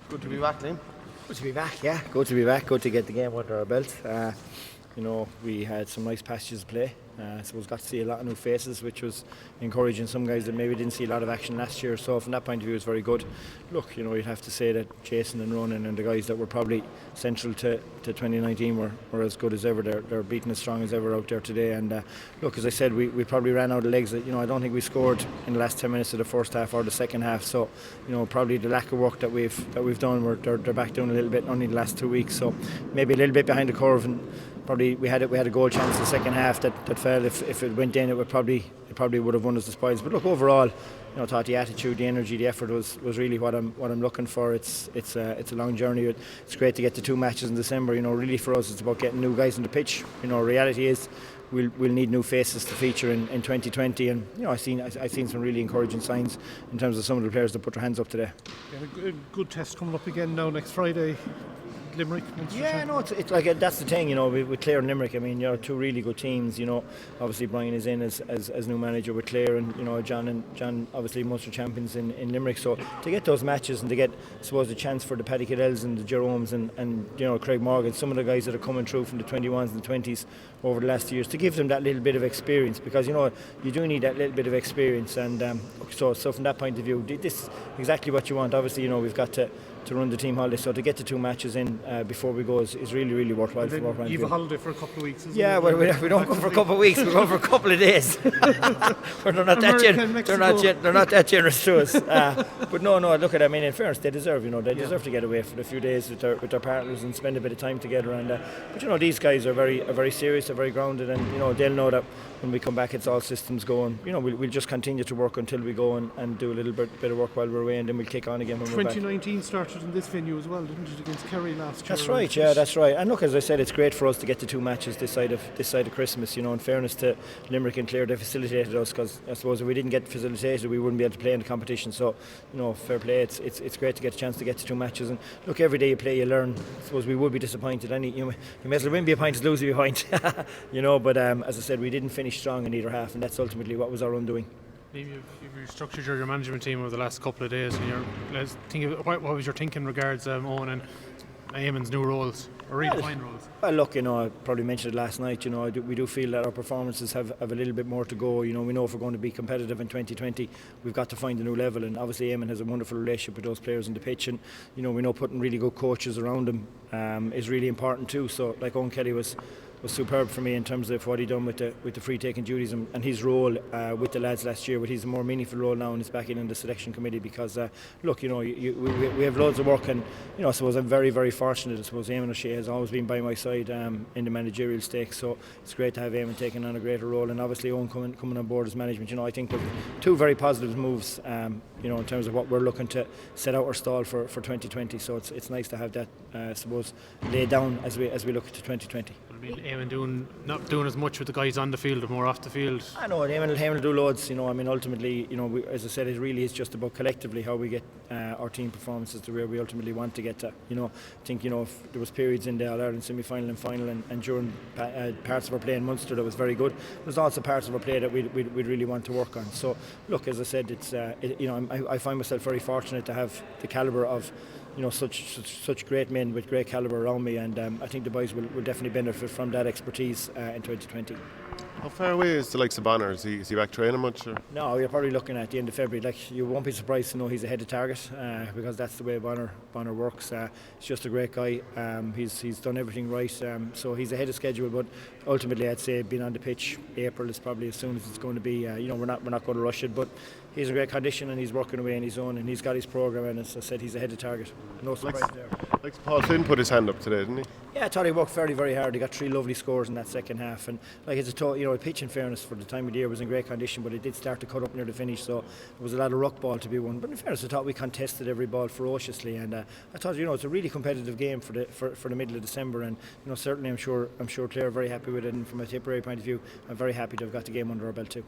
Good to be back, Liam. Good to be back, yeah. Good to be back. Good to get the game under our belt. We had some nice passages to play. I suppose got to see a lot of new faces, which was encouraging. Some guys that maybe didn't see a lot of action last year, so from that point of view, it was very good. Look, you'd have to say that Jason and Ronan and the guys that were probably central to 2019 were as good as ever. They're beating as strong as ever out there today. And look, as I said, we probably ran out of legs. I don't think we scored in the last 10 minutes of the first half or the second half. So, probably the lack of work that we've done, they're back down a little bit only the last 2 weeks. So maybe a little bit behind the curve, and probably we had a goal chance in the second half that fell. If it went in, it probably would have won us the spoils. But look, overall, I thought the attitude, the energy, the effort was really what I'm looking for. It's a long journey. It's great to get to 2 matches in December. Really for us, it's about getting new guys on the pitch. Reality is we'll need new faces to feature in 2020, and I've seen some really encouraging signs in terms of some of the players that put their hands up today. A good test coming up again now next Friday. Limerick, Munster. Yeah, no, it's like that's the thing, with Clare and Limerick. I mean, 2 really good teams. Obviously Brian is in as new manager with Clare, and John obviously Munster champions in Limerick. So to get those matches and to get, I suppose, a chance for the Paddy Cadells and the Jeromes and Craig Morgan, some of the guys that are coming through from the 21s and 20s over the last years, to give them that little bit of experience, because you do need that little bit of experience. And so from that point of view, this is exactly what you want. Obviously, we've got to run the team holiday, so to get the 2 matches in before we go is really, really worthwhile. You have a holiday for a couple of weeks, yeah, well, we don't go for a couple of weeks, we go for a couple of days. They're not that generous to us. But no, look at it, I mean, in fairness, they deserve to get away for a few days with their partners and spend a bit of time together. And but these guys are very serious, they're very grounded, and they'll know that when we come back, it's all systems going. We'll just continue to work until we go and do a little bit of work while we're away, and then we'll kick on again when we're back. 2019 started in this venue as well, didn't it, against Kerry last year? That's right, yeah, that's right. And look, as I said, it's great for us to get to 2 matches this side of Christmas. In fairness to Limerick and Clare, they facilitated us, because I suppose if we didn't get facilitated, we wouldn't be able to play in the competition. So, fair play. It's great to get a chance to get to 2 matches. And look, every day you play, you learn. I suppose we would be disappointed. You may as well win by a pint as lose by a pint. But as I said, we didn't finish strong in either half, and that's ultimately what was our undoing. You've restructured your management team over the last couple of days, and what was your thinking regards Eoin and Eamon's new roles, or redefined roles? Well, look, I probably mentioned it last night. We do feel that our performances have a little bit more to go. We know if we're going to be competitive in 2020, we've got to find a new level. And obviously, Eamon has a wonderful relationship with those players on the pitch, and we know putting really good coaches around them is really important too. So, like Eoin Kelly was superb for me in terms of what he done with the free taking duties and his role with the lads last year. But he's a more meaningful role now, and he's back in the selection committee, because look, we have loads of work, and I suppose I'm very, very fortunate. I suppose Eamon O'Shea has always been by my side in the managerial stakes, so it's great to have Eamon taking on a greater role, and obviously Eoin coming on board as management. I think there's 2 very positive moves in terms of what we're looking to set out our stall for 2020. So it's nice to have that I suppose laid down as we look to 2020. Eamon not doing as much with the guys on the field, but more off the field. I know Eamon will do loads. Ultimately, as I said, it really is just about collectively how we get our team performances to where we ultimately want to get to. I think if there was periods in the All-Ireland semi-final and final, and during parts of our play in Munster that was very good. There's also parts of our play that we'd really want to work on. So look, as I said, it's I find myself very fortunate to have the calibre of such great men with great calibre around me, and I think the boys will definitely benefit from that expertise in 2020. How far away is the likes of Bonner? Is he back training much? Or? No, you're probably looking at the end of February. Like, you won't be surprised to know he's ahead of target, because that's the way Bonner works. He's just a great guy. He's done everything right, so he's ahead of schedule. But ultimately, I'd say being on the pitch, April is probably as soon as it's going to be. We're not going to rush it, but he's in great condition, and he's working away on his own, and he's got his programme, and as I said, he's ahead of target. No surprise there. Like Paul Flynn put his hand up today, didn't he? Yeah, I thought he worked very, very hard. He got 3 lovely scores in that second half, and it's the pitch, in fairness, for the time of the year was in great condition, but it did start to cut up near the finish, so there was a lot of ruck ball to be won. But in fairness, I thought we contested every ball ferociously, and I thought it's a really competitive game for the middle of December, and certainly I'm sure Clare are very happy with it, and from a Tipperary point of view, I'm very happy to have got the game under our belt too.